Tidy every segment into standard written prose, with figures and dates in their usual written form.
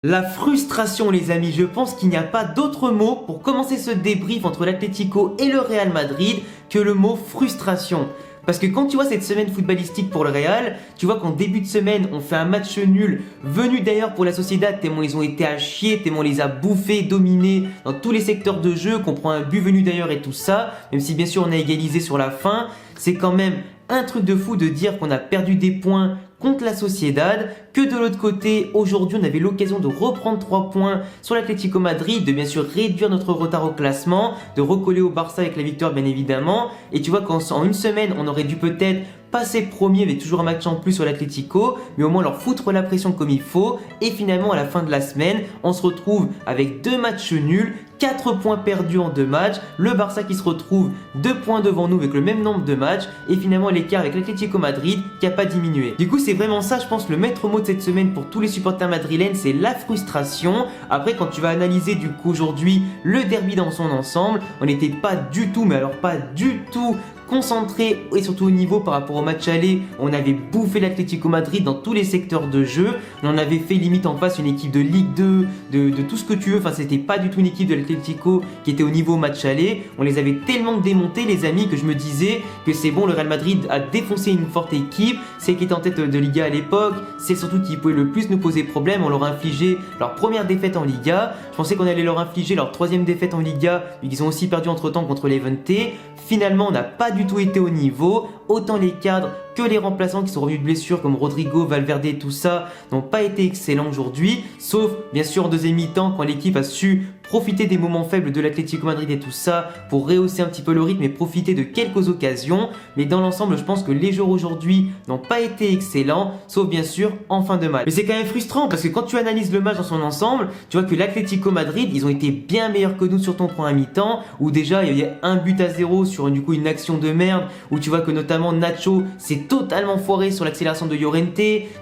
La frustration les amis, je pense qu'il n'y a pas d'autre mot pour commencer ce débrief entre l'Atlético et le Real Madrid que le mot frustration. Parce que quand tu vois cette semaine footballistique pour le Real, tu vois qu'en début de semaine, on fait un match nul, venu d'ailleurs pour la Sociedad, tellement ils ont été à chier, tellement on les a bouffés, dominés dans tous les secteurs de jeu, qu'on prend un but venu d'ailleurs et tout ça, même si bien sûr on a égalisé sur la fin, c'est quand même un truc de fou de dire qu'on a perdu des points contre la Sociedad, que de l'autre côté, aujourd'hui on avait l'occasion de reprendre 3 points sur l'Atlético Madrid, de bien sûr réduire notre retard au classement, de recoller au Barça avec la victoire bien évidemment, et tu vois qu'en une semaine on aurait dû peut-être passer premier avec toujours un match en plus sur l'Atlético, mais au moins leur foutre la pression comme il faut, et finalement à la fin de la semaine, on se retrouve avec 2 matchs nuls, 4 points perdus en 2 matchs, le Barça qui se retrouve 2 points devant nous avec le même nombre de matchs, et finalement l'écart avec l'Atlético Madrid qui n'a pas diminué. Du coup c'est vraiment ça je pense le maître mot de cette semaine pour tous les supporters madrilènes, c'est la frustration. Après quand tu vas analyser du coup aujourd'hui le derby dans son ensemble, on n'était pas du tout, mais alors pas du tout concentré et surtout au niveau par rapport au match aller, on avait bouffé l'Atlético Madrid dans tous les secteurs de jeu, on en avait fait limite en face une équipe de Ligue 2, de tout ce que tu veux, enfin c'était pas du tout une équipe de l'Atlético qui était au niveau match aller, on les avait tellement démontés les amis que je me disais que c'est bon, le Real Madrid a défoncé une forte équipe, c'est qui était en tête de Liga à l'époque, c'est surtout qui pouvait le plus nous poser problème, on leur a infligé leur première défaite en Liga, je pensais qu'on allait leur infliger leur 3e défaite en Liga, vu qu'ils ont aussi perdu entre temps contre l'Levante, finalement on n'a pas du tout été au niveau, autant les cadres que les remplaçants qui sont revenus de blessure comme Rodrigo, Valverde et tout ça n'ont pas été excellents aujourd'hui, sauf bien sûr en deuxième mi-temps quand l'équipe a su profiter des moments faibles de l'Atlético Madrid et tout ça pour rehausser un petit peu le rythme et profiter de quelques occasions, mais dans l'ensemble je pense que les joueurs aujourd'hui n'ont pas été excellents, sauf bien sûr en fin de match. Mais c'est quand même frustrant parce que quand tu analyses le match dans son ensemble, tu vois que l'Atlético Madrid, ils ont été bien meilleurs que nous sur ton point à mi-temps, où déjà il y a un but à 0 sur une action de merde, où tu vois que notamment Nacho s'est totalement foiré sur l'accélération de Llorente,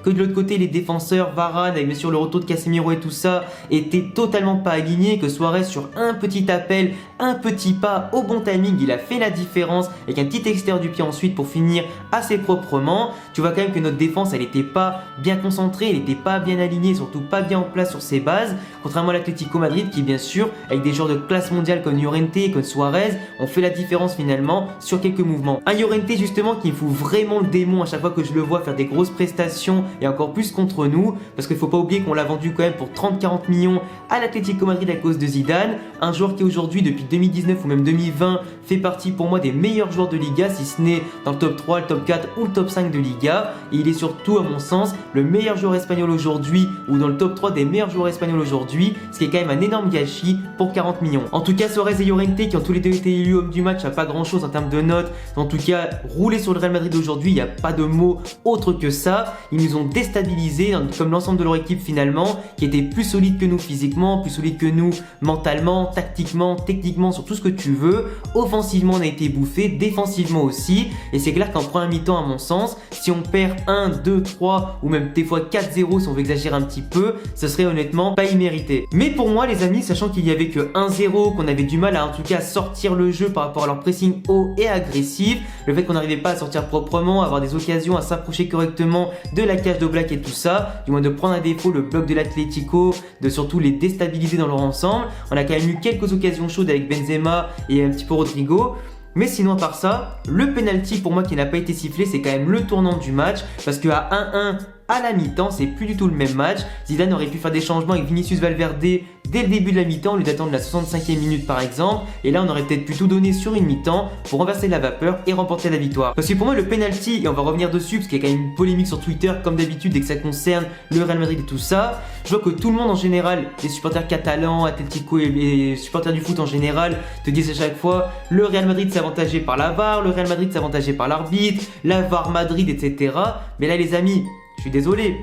que de l'autre côté les défenseurs, Varane avec bien sûr le retour de Casemiro et tout ça, étaient totalement pas alignés, que Suarez sur un petit appel, un petit pas au bon timing, il a fait la différence avec un petit extérieur du pied ensuite pour finir assez proprement. Tu vois quand même que notre défense elle était pas bien concentrée, elle était pas bien alignée, surtout pas bien en place sur ses bases, contrairement à l'Atlético Madrid qui bien sûr avec des joueurs de classe mondiale comme Llorente, comme Suarez, ont fait la différence finalement sur quelques mouvements. Un Llorente justement qui me fout vraiment le démon à chaque fois que je le vois faire des grosses prestations et encore plus contre nous, parce qu'il faut pas oublier qu'on l'a vendu quand même pour 30-40 millions à l'Atlético Madrid à cause de Zidane, un joueur qui aujourd'hui depuis 2019 ou même 2020 fait partie pour moi des meilleurs joueurs de Liga, si ce n'est dans le top 3, le top 4 ou le top 5 de Liga, et il est surtout à mon sens le meilleur joueur espagnol aujourd'hui ou dans le top 3 des meilleurs joueurs espagnols aujourd'hui, ce qui est quand même un énorme gâchis pour 40 millions. En tout cas Suarez et Llorente qui ont tous les deux été élus hommes du match, à pas grand chose en termes de notes, en tout cas rouler sur le Real Madrid aujourd'hui, il n'y a pas de mots autre que ça, ils nous ont déstabilisés comme l'ensemble de leur équipe finalement, qui était plus solide que nous physiquement, plus solide que nous mentalement, tactiquement, techniquement, sur tout ce que tu veux. Offensivement on a été bouffé, défensivement aussi, et c'est clair qu'en première mi-temps à mon sens, si on perd 1, 2, 3 ou même des fois 4-0 si on veut exagérer un petit peu, ce serait honnêtement pas immérité. Mais pour moi les amis, sachant qu'il y avait que 1-0, qu'on avait du mal à en tout cas sortir le jeu par rapport à leur pressing haut et agressif, le fait qu'on n'arrivait pas à sortir proprement, à avoir des occasions, à s'approcher correctement de la cage d'Oblak et tout ça, du moins de prendre à défaut le bloc de l'Atlético, de surtout les déstabiliser dans leur ensemble, on a quand même eu quelques occasions chaudes avec Benzema et un petit peu Rodrigo. Mais sinon à part ça, le penalty pour moi qui n'a pas été sifflé, c'est quand même le tournant du match, parce qu'à 1-1 à la mi-temps, c'est plus du tout le même match. Zidane aurait pu faire des changements avec Vinicius Valverde dès le début de la mi-temps, au lieu d'attendre la 65e minute par exemple, et là on aurait peut-être pu tout donner sur une mi-temps pour renverser la vapeur et remporter la victoire. Parce que pour moi le penalty, et on va revenir dessus parce qu'il y a quand même une polémique sur Twitter comme d'habitude dès que ça concerne le Real Madrid et tout ça, je vois que tout le monde en général, les supporters catalans, Atlético et les supporters du foot en général, te disent à chaque fois le Real Madrid s'est avantagé par la VAR, le Real Madrid s'est avantagé par l'arbitre, la VAR Madrid, etc. Mais là les amis, je suis désolé,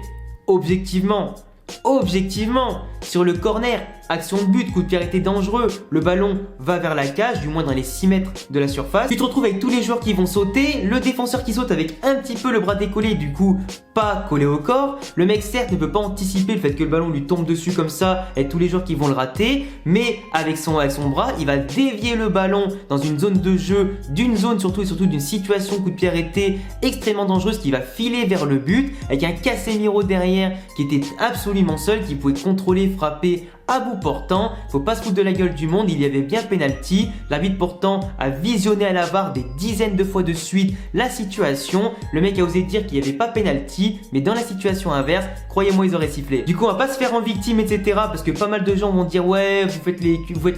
objectivement, sur le corner. Action de but, coup de pied arrêté dangereux, le ballon va vers la cage, du moins dans les 6 mètres de la surface. Tu te retrouves avec tous les joueurs qui vont sauter, le défenseur qui saute avec un petit peu le bras décollé, du coup pas collé au corps. Le mec certes ne peut pas anticiper le fait que le ballon lui tombe dessus comme ça et tous les joueurs qui vont le rater, mais avec son bras, il va dévier le ballon dans une zone de jeu, d'une zone surtout et surtout d'une situation coup de pied arrêté extrêmement dangereuse qui va filer vers le but avec un Casemiro derrière qui était absolument seul, qui pouvait contrôler, frapper à bout portant. Faut pas se foutre de la gueule du monde, il y avait bien penalty. L'arbitre pourtant a visionné à la VAR des dizaines de fois de suite la situation. Le mec a osé dire qu'il n'y avait pas penalty, mais dans la situation inverse, croyez-moi, ils auraient sifflé. Du coup, on va pas se faire en victime, etc. Parce que pas mal de gens vont dire ouais, vous faites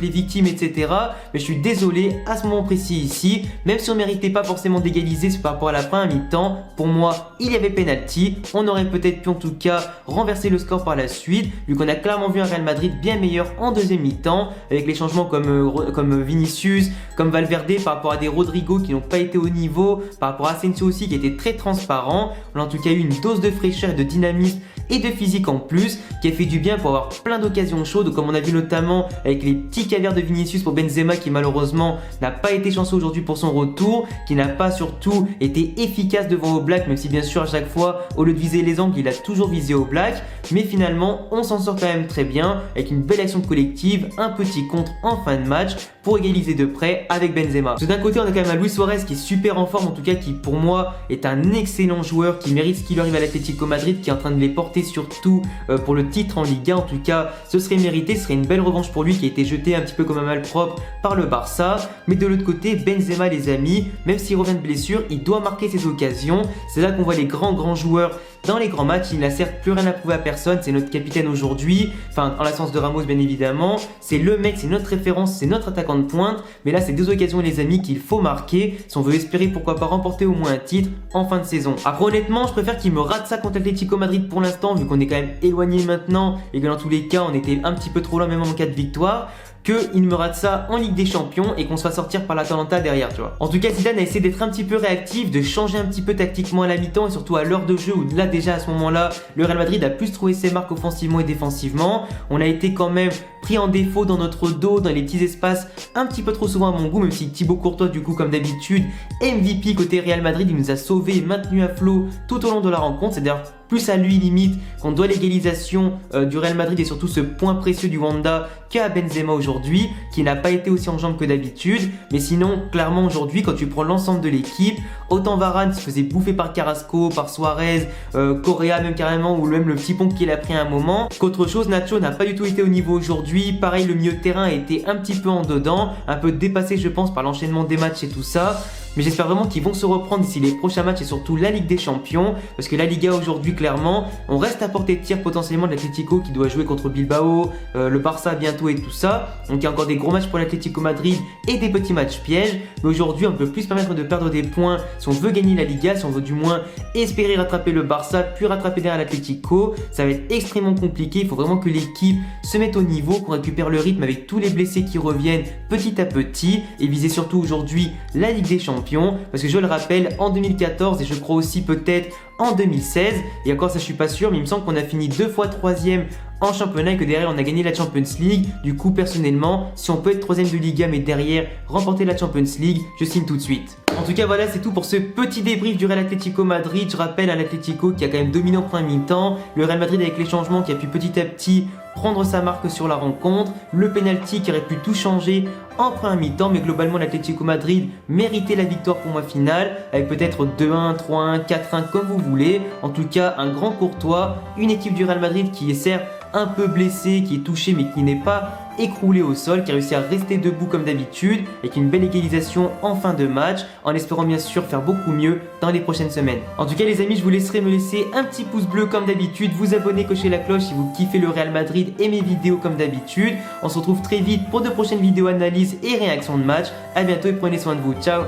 les victimes, etc. Mais je suis désolé, à ce moment précis ici, même si on méritait pas forcément d'égaliser par rapport à la première mi-temps, pour moi, il y avait penalty. On aurait peut-être pu en tout cas renverser le score par la suite, vu qu'on a clairement vu un Real Madrid bien meilleur en deuxième mi-temps, avec les changements comme Vinicius, comme Valverde par rapport à des Rodrigo qui n'ont pas été au niveau, par rapport à Asensio aussi qui était très transparent. On a en tout cas eu une dose de fraîcheur et de dynamisme et de physique en plus, qui a fait du bien pour avoir plein d'occasions chaudes, comme on a vu notamment avec les petits caviars de Vinicius pour Benzema qui malheureusement n'a pas été chanceux aujourd'hui pour son retour, qui n'a pas surtout été efficace devant Oblak, même si bien sûr à chaque fois au lieu de viser les angles il a toujours visé Oblak, mais finalement on s'en sort quand même très bien avec une belle action collective, un petit contre en fin de match pour égaliser de près avec Benzema. Parce que d'un côté on a quand même un Luis Suarez qui est super en forme, en tout cas qui pour moi est un excellent joueur, qui mérite ce qui lui arrive à l'Atlético Madrid, qui est en train de les porter surtout pour le titre en Liga. En tout cas ce serait mérité, ce serait une belle revanche pour lui qui a été jeté un petit peu comme un malpropre par le Barça. Mais de l'autre côté Benzema les amis, même s'il revient de blessure, il doit marquer ses occasions. C'est là qu'on voit les grands joueurs dans les grands matchs. Il n'a certes plus rien à prouver à personne, c'est notre capitaine aujourd'hui, enfin en l'absence de Ramos bien évidemment, c'est le mec, c'est notre référence, c'est notre attaquant de pointe, mais là c'est deux occasions les amis qu'il faut marquer si on veut espérer pourquoi pas remporter au moins un titre en fin de saison. Après honnêtement je préfère qu'il me rate ça contre l'Atlético Madrid pour l'instant, vu qu'on est quand même éloigné maintenant et que dans tous les cas on était un petit peu trop loin même en cas de victoire, qu'il me rate ça en Ligue des Champions et qu'on se fasse sortir par l'Atalanta derrière, tu vois. En tout cas, Zidane a essayé d'être un petit peu réactif, de changer un petit peu tactiquement à la mi-temps et surtout à l'heure de jeu où là déjà à ce moment-là, le Real Madrid a plus trouvé ses marques offensivement et défensivement. On a été quand même pris en défaut dans notre dos, dans les petits espaces, un petit peu trop souvent à mon goût, même si Thibaut Courtois du coup comme d'habitude, MVP côté Real Madrid, il nous a sauvés et maintenus à flot tout au long de la rencontre. C'est d'ailleurs plus à lui limite qu'on doit l'égalisation du Real Madrid et surtout ce point précieux du Wanda qu'à Benzema aujourd'hui, qui n'a pas été aussi en jambes que d'habitude. Mais sinon clairement aujourd'hui quand tu prends l'ensemble de l'équipe, autant Varane se faisait bouffer par Carrasco, par Suarez, Correa même carrément, ou même le petit pont qu'il a pris à un moment, qu'autre chose. Nacho n'a pas du tout été au niveau aujourd'hui, pareil le milieu de terrain a été un petit peu en dedans, un peu dépassé je pense par l'enchaînement des matchs et tout ça. Mais j'espère vraiment qu'ils vont se reprendre d'ici les prochains matchs et surtout la Ligue des Champions, parce que la Liga aujourd'hui clairement on reste à portée de tir potentiellement de l'Atlético qui doit jouer contre Bilbao, le Barça bientôt et tout ça. Donc il y a encore des gros matchs pour l'Atlético Madrid et des petits matchs pièges, mais aujourd'hui on peut plus se permettre de perdre des points si on veut gagner la Liga, si on veut du moins espérer rattraper le Barça puis rattraper derrière l'Atlético. Ça va être extrêmement compliqué, il faut vraiment que l'équipe se mette au niveau, qu'on récupère le rythme avec tous les blessés qui reviennent petit à petit et viser surtout aujourd'hui la Ligue des Champions. Parce que je le rappelle, en 2014 et je crois aussi peut-être en 2016, et encore ça je suis pas sûr, mais il me semble qu'on a fini 2 fois 3e en championnat et que derrière on a gagné la Champions League. Du coup personnellement, si on peut être 3e de Liga mais derrière remporter la Champions League, je signe tout de suite. En tout cas voilà, c'est tout pour ce petit débrief du Real Atlético Madrid. Je rappelle un Atlético qui a quand même dominé en première mi-temps, le Real Madrid avec les changements qui a pu petit à petit prendre sa marque sur la rencontre, le penalty qui aurait pu tout changer en première mi-temps, mais globalement l'Atlético Madrid méritait la victoire pour moi finale, avec peut-être 2-1, 3-1, 4-1 comme vous voulez. En tout cas un grand Courtois, une équipe du Real Madrid qui est certes un peu blessée, qui est touchée mais qui n'est pas écroulé au sol, qui a réussi à rester debout comme d'habitude, avec une belle égalisation en fin de match, en espérant bien sûr faire beaucoup mieux dans les prochaines semaines. En tout cas les amis, je vous laisserai me laisser un petit pouce bleu comme d'habitude, vous abonner, cocher la cloche si vous kiffez le Real Madrid et mes vidéos comme d'habitude. On se retrouve très vite pour de prochaines vidéos analyses et réactions de match. A bientôt et prenez soin de vous, ciao.